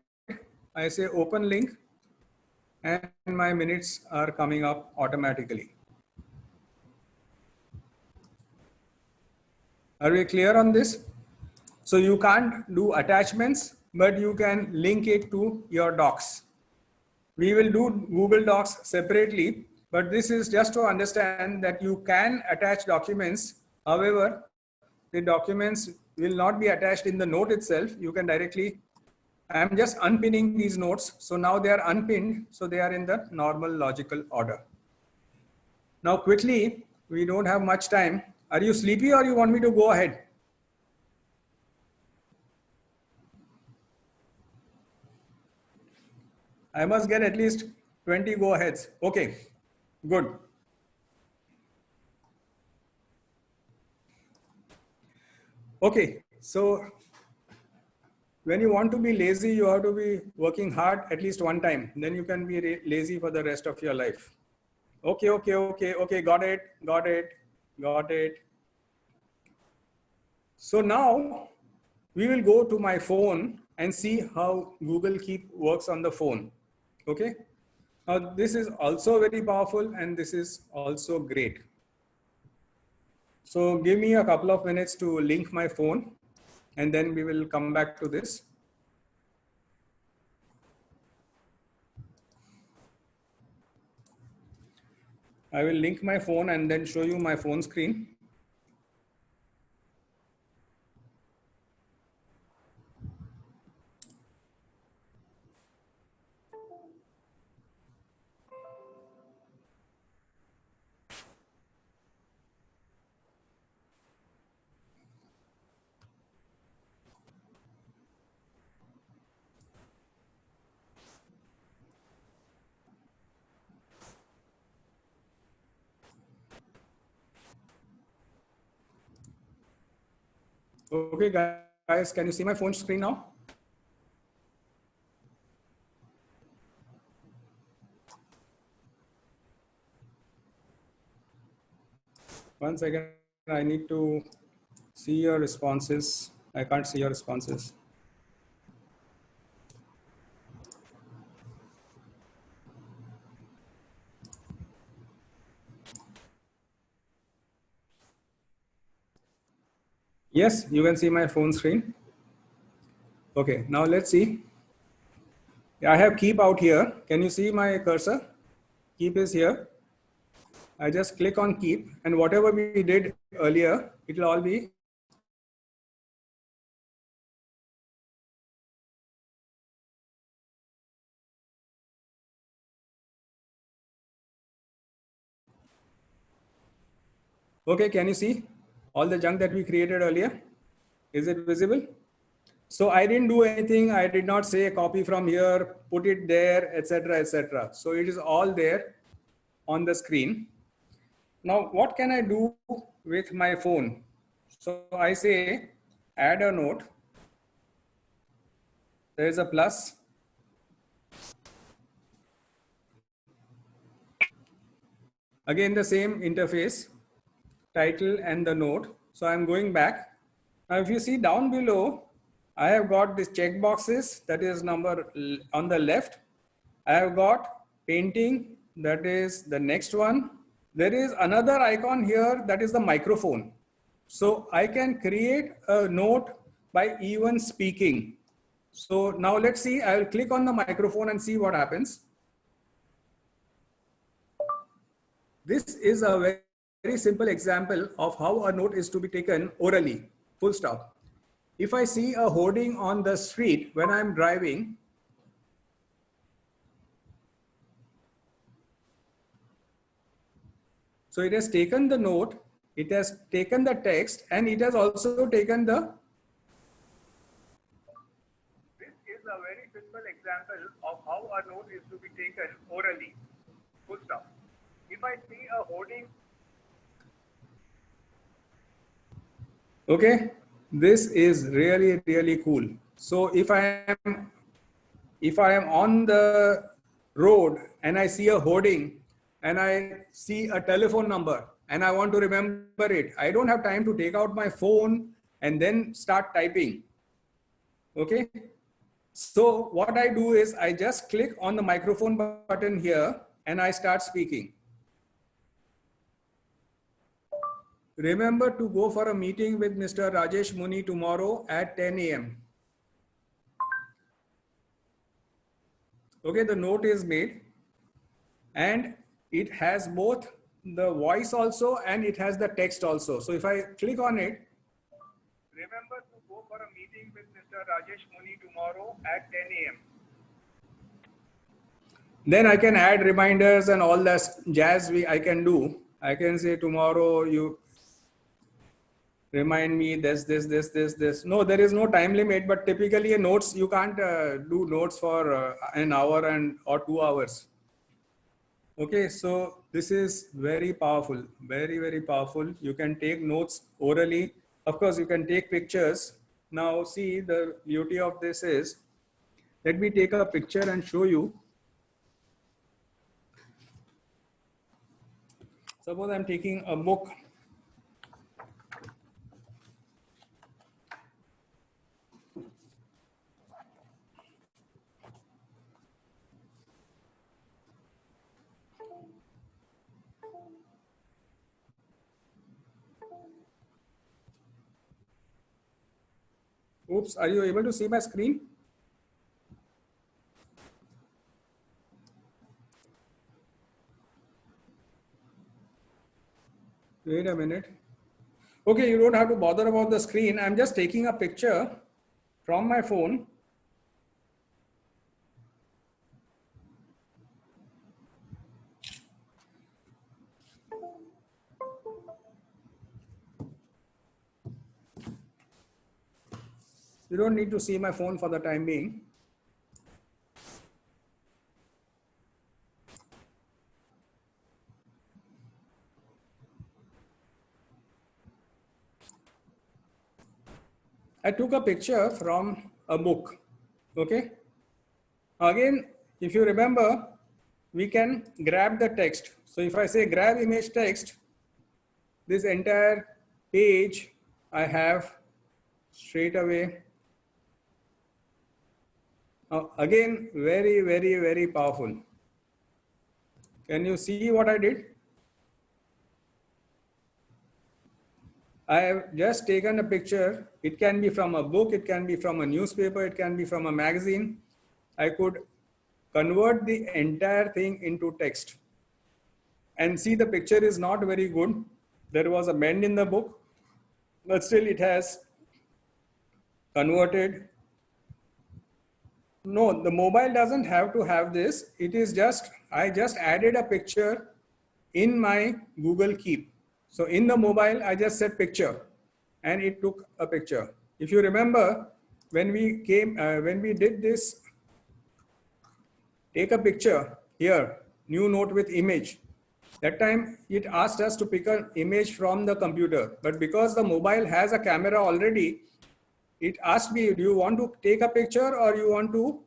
I say open link and my minutes are coming up automatically. Are we clear on this? So you can't do attachments, but you can link it to your docs. We will do Google Docs separately, but this is just to understand that you can attach documents. However, the documents will not be attached in the note itself. You can directly, I'm just unpinning these notes. So now they are unpinned. So they are in the normal logical order. Now quickly, we don't have much time. Are you sleepy or you want me to go ahead? I must get at least 20 go aheads. Okay, good. Okay, so when you want to be lazy, you have to be working hard at least one time. Then you can be lazy for the rest of your life. Okay, got it. So now we will go to my phone and see how Google Keep works on the phone. Okay. Now this is also very powerful and this is also great. So give me a couple of minutes to link my phone and then we will come back to this. I will link my phone and then show you my phone screen. Okay, guys, can you see my phone screen now? 1 second. I need to see your responses. I can't see your responses. Yes, you can see my phone screen. Okay, now let's see. I have keep out here. Can you see my cursor? Keep is here. I just click on keep, and whatever we did earlier, it will all be. Okay, can you see all the junk that we created earlier? Is it visible? So I didn't do anything. I did not say copy from here, put it there, etc., etc. So it is all there on the screen. Now, what can I do with my phone? So I say add a note. There is a plus. Again, the same interface, title and the note. So I'm going back. Now, if you see down below, I have got these check boxes, that is number on the left. I have got painting, that is the next one. There is another icon here, that is the microphone. So I can create a note by even speaking. So now let's see, I will click on the microphone and see what happens. This is a very simple example of how a note is to be taken orally, full stop. If I see a hoarding on the street when I'm driving, so it has taken the note, it has taken the text, and it has also taken the. This is a very simple example of how a note is to be taken orally, full stop. If I see a hoarding. Okay, this is really, really cool. So if I am on the road and I see a hoarding and I see a telephone number and I want to remember it, I don't have time to take out my phone and then start typing. Okay. So what I do is I just click on the microphone button here and I start speaking. Remember to go for a meeting with Mr. Rajesh Muni tomorrow at 10 a.m. Okay, the note is made and it has both the voice also and it has the text also. So if I click on it, remember to go for a meeting with Mr. Rajesh Muni tomorrow at 10 a.m. Then I can add reminders and all that jazz I can do. I can say tomorrow you remind me this. No, there is no time limit, but typically a notes, you can't do notes for an hour or 2 hours. Okay, so this is very powerful, very, very powerful. You can take notes orally. Of course, you can take pictures. Now see, the beauty of this is, let me take a picture and show you. Suppose I'm taking a book. Oops, are you able to see my screen? Wait a minute. Okay, you don't have to bother about the screen. I'm just taking a picture from my phone. You don't need to see my phone for the time being. I took a picture from a book. Okay. Again, if you remember, we can grab the text. So if I say grab image text, this entire page I have straight away. Now, again, very, very, very powerful. Can you see what I did? I have just taken a picture. It can be from a book, it can be from a newspaper, it can be from a magazine. I could convert the entire thing into text. And see, the picture is not very good. There was a bend in the book, but still it has converted. No, the mobile doesn't have to have this. It is just, I just added a picture in my Google Keep. So in the mobile, I just said picture and it took a picture. If you remember, when we did this, take a picture here, new note with image. That time it asked us to pick an image from the computer, but because the mobile has a camera already, it asked me, do you want to take a picture or you want to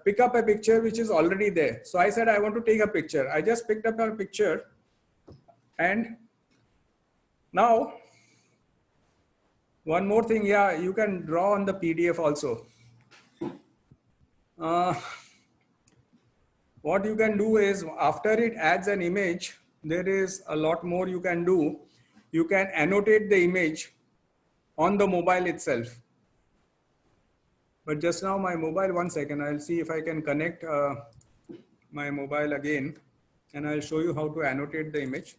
pick up a picture which is already there? So I said, I want to take a picture. I just picked up a picture, and now one more thing, yeah, you can draw on the PDF also. What you can do is, after it adds an image, there is a lot more you can do. You can annotate the image on the mobile itself. But just now my mobile, 1 second, I'll see if I can connect my mobile again, and I'll show you how to annotate the image.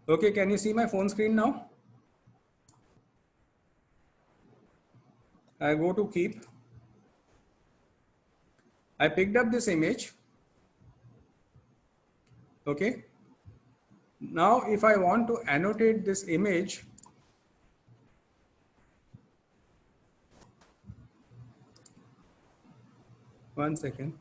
Okay, can you see my phone screen now? I go to Keep. I picked up this image. Okay. Now, if I want to annotate this image, one second.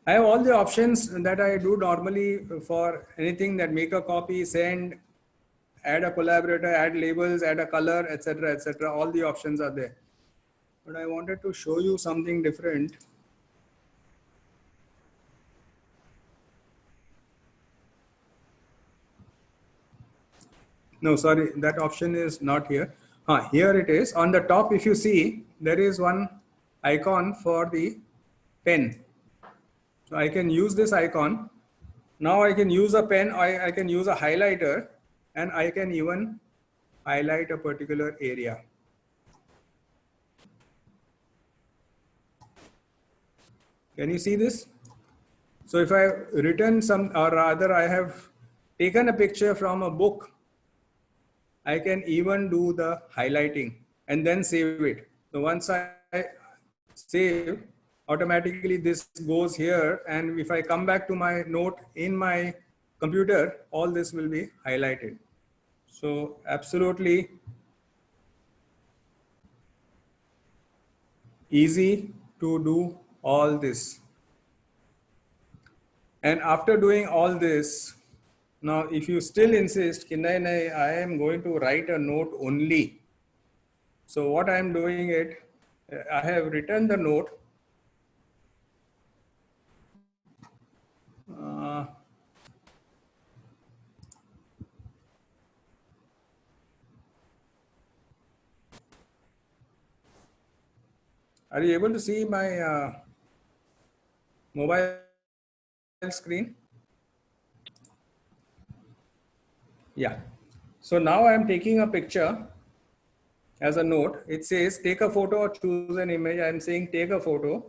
I have all the options that I do normally for anything, that make a copy, send, add a collaborator, add labels, add a color, etc., etc. All the options are there. But I wanted to show you something different. No, sorry, that option is not here. Here it is. On the top, if you see, there is one icon for the pen. So I can use this icon. Now I can use a pen, I can use a highlighter, and I can even highlight a particular area. Can you see this? So if I written some, or rather I have taken a picture from a book, I can even do the highlighting and then save it. So once I save, automatically this goes here, and if I come back to my note in my computer, all this will be highlighted. So absolutely easy to do all this. And after doing all this, now if you still insist, Kinai, I am going to write a note only. So what I am doing it, I have written the note. Are you able to see my mobile screen? Yeah. So now I am taking a picture as a note. It says take a photo or choose an image. I am saying take a photo.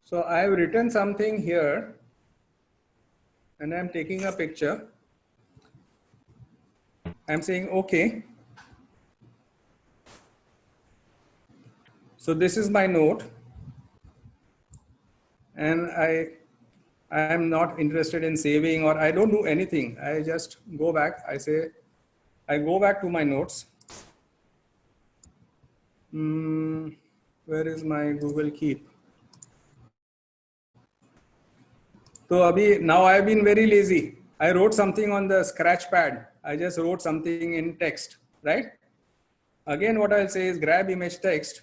So I have written something here. and I'm taking a picture. I'm saying, okay. So this is my note, and I am not interested in saving, or I don't do anything. I just go back. I go back to my notes. Where is my Google Keep? So Abhi, now I've been very lazy. I wrote something on the scratch pad. I just wrote something in text, right? Again, what I'll say is grab image text.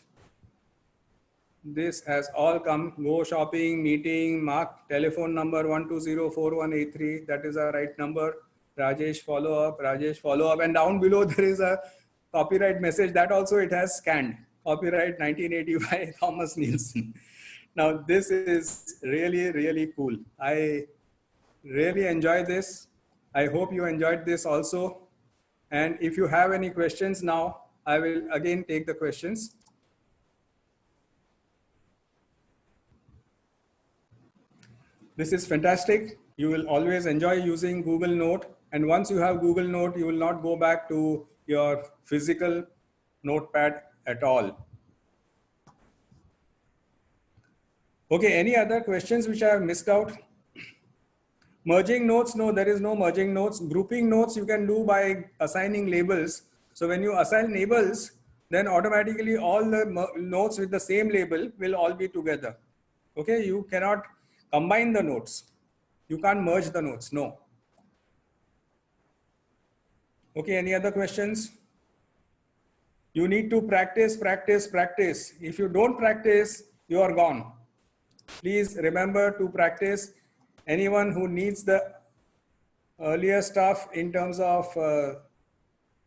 This has all come. Go shopping, meeting, mark telephone number 1204183. That is the right number. Rajesh follow up, Rajesh follow up. And down below there is a copyright message that also it has scanned. Copyright 1985 Thomas Nielsen. Now this is really, really cool. I really enjoy this. I hope you enjoyed this also. And if you have any questions now, I will again take the questions. This is fantastic. You will always enjoy using Google Note. And once you have Google Note, you will not go back to your physical notepad at all. Okay, any other questions which I have missed out? Merging notes, no, there is no merging notes. Grouping notes you can do by assigning labels. So when you assign labels, then automatically all the notes with the same label will all be together. Okay, you cannot combine the notes. You can't merge the notes, no. Okay, any other questions? You need to practice, practice, practice. If you don't practice, you are gone. Please remember to practice. Anyone who needs the earlier stuff in terms of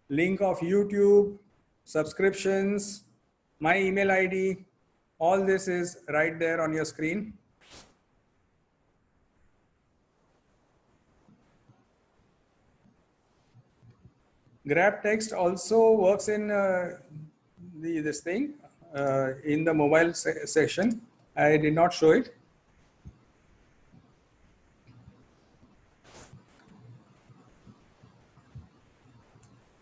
link of YouTube, subscriptions, my email ID, all this is right there on your screen. Grab text also works in this thing in the mobile section. I did not show it.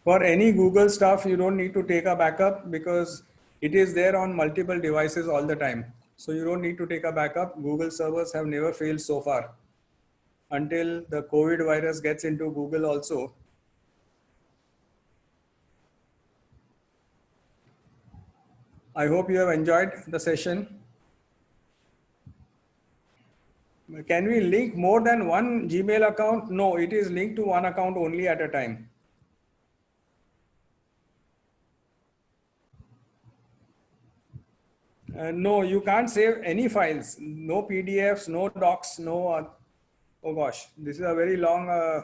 For any Google stuff, you don't need to take a backup because it is there on multiple devices all the time. So you don't need to take a backup. Google servers have never failed so far. Until the COVID virus gets into Google also. I hope you have enjoyed the session. Can we link more than one Gmail account? No, it is linked to one account only at a time. No, you can't save any files. No PDFs, no docs, no. Oh gosh, this is a very long.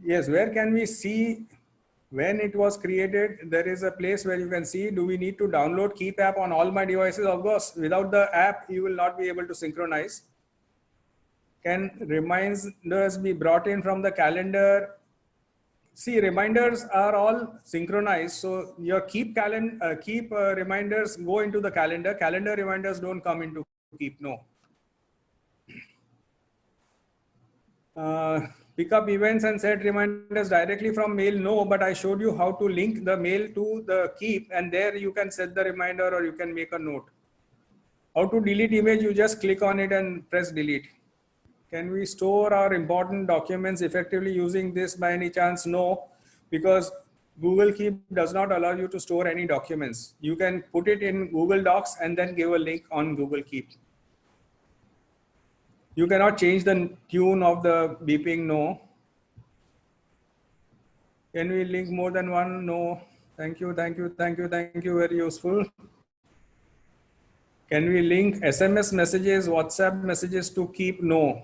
Yes, where can we see when it was created? There is a place where you can see, do we need to download Keep app on all my devices? Of course, without the app, you will not be able to synchronize. Can reminders be brought in from the calendar? See, reminders are all synchronized. So your keep reminders go into the calendar. Calendar reminders don't come into Keep, no. Pick up events and set reminders directly from mail, no, but I showed you how to link the mail to the Keep, and there you can set the reminder or you can make a note. How to delete image? You just click on it and press delete. Can we store our important documents effectively using this by any chance? No, because Google Keep does not allow you to store any documents. You can put it in Google Docs and then give a link on Google Keep. You cannot change the tune of the beeping, no. Can we link more than one? No. Thank you, thank you, thank you, thank you. Very useful. Can we link SMS messages, WhatsApp messages to Keep? No.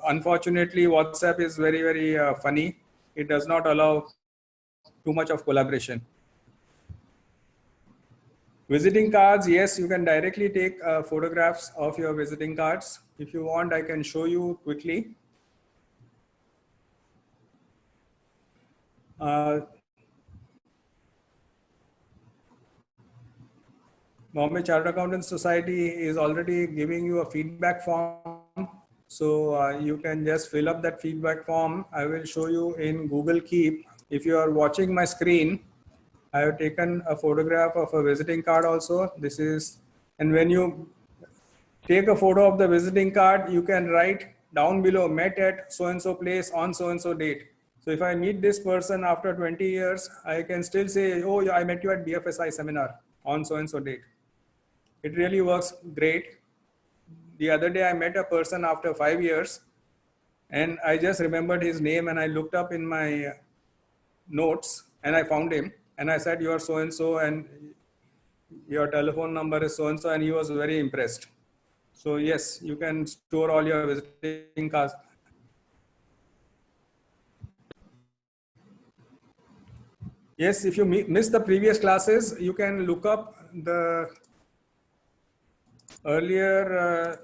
Unfortunately, WhatsApp is very, very funny. It does not allow too much of collaboration. Visiting cards, yes, you can directly take photographs of your visiting cards. If you want, I can show you quickly. Bombay Chartered Accountants Society is already giving you a feedback form. So you can just fill up that feedback form. I will show you in Google Keep. If you are watching my screen, I have taken a photograph of a visiting card also. This is, and when you take a photo of the visiting card, you can write down below, met at so-and-so place on so-and-so date. So if I meet this person after 20 years, I can still say, oh, yeah, I met you at BFSI seminar on so-and-so date. It really works great. The other day I met a person after 5 years and I just remembered his name and I looked up in my notes and I found him and I said, you are so-and-so and your telephone number is so-and-so, and he was very impressed. So yes, you can store all your visiting cards. Yes, if you miss the previous classes, you can look up the earlier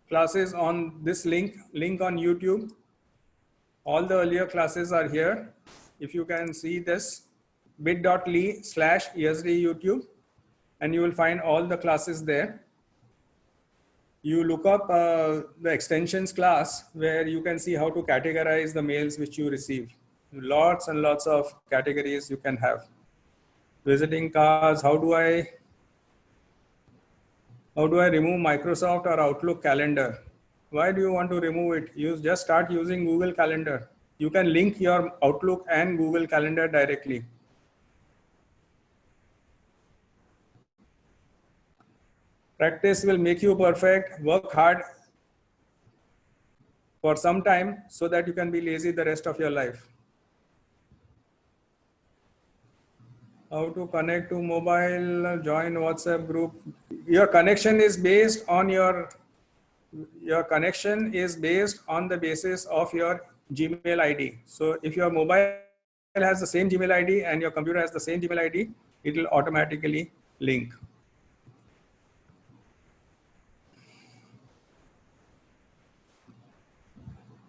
classes on this link on YouTube. All the earlier classes are here. If you can see this, bit.ly/ESD YouTube, and you will find all the classes there. You look up the extensions class where you can see how to categorize the mails which you receive. Lots and lots of categories you can have. Visiting cards, how do I remove Microsoft or Outlook calendar? Why do you want to remove it? You just start using Google Calendar. You can link your Outlook and Google Calendar directly. Practice will make you perfect. Work hard for some time so that you can be lazy the rest of your life. How to connect to mobile, join WhatsApp group. Your connection is based on your connection is based on the basis of your Gmail ID. So if your mobile has the same Gmail ID and your computer has the same Gmail ID, it will automatically link.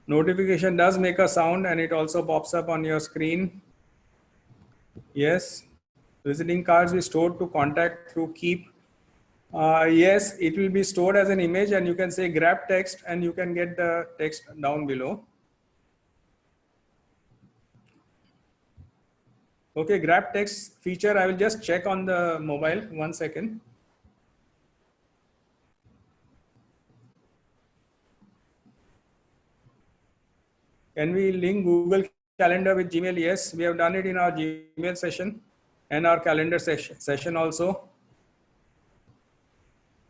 Notification does make a sound and it also pops up on your screen. Yes. Visiting cards we stored to contact through Keep. Yes, it will be stored as an image and you can say grab text and you can get the text down below. Okay, grab text feature, I will just check on the mobile. 1 second. Can we link Google Calendar with Gmail? Yes, we have done it in our Gmail session and our calendar session also.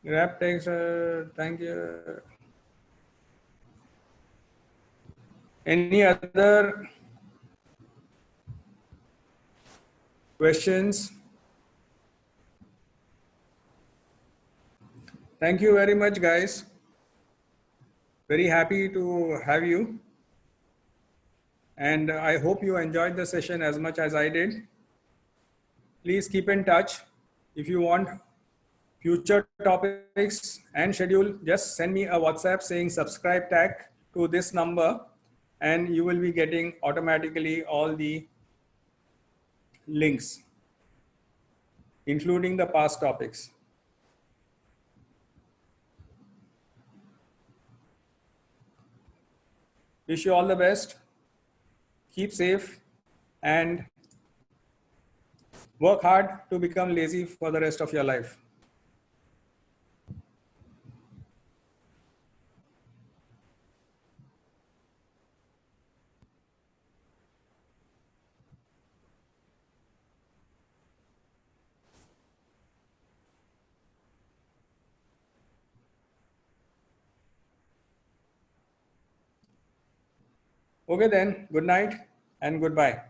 Grab text, thank you. Any other questions? Thank you very much, guys. Very happy to have you. And I hope you enjoyed the session as much as I did. Please keep in touch. If you want future topics and schedule, just send me a WhatsApp saying subscribe tag to this number and you will be getting automatically all the links, including the past topics. Wish you all the best. Keep safe and work hard to become lazy for the rest of your life. Okay then, good night and goodbye.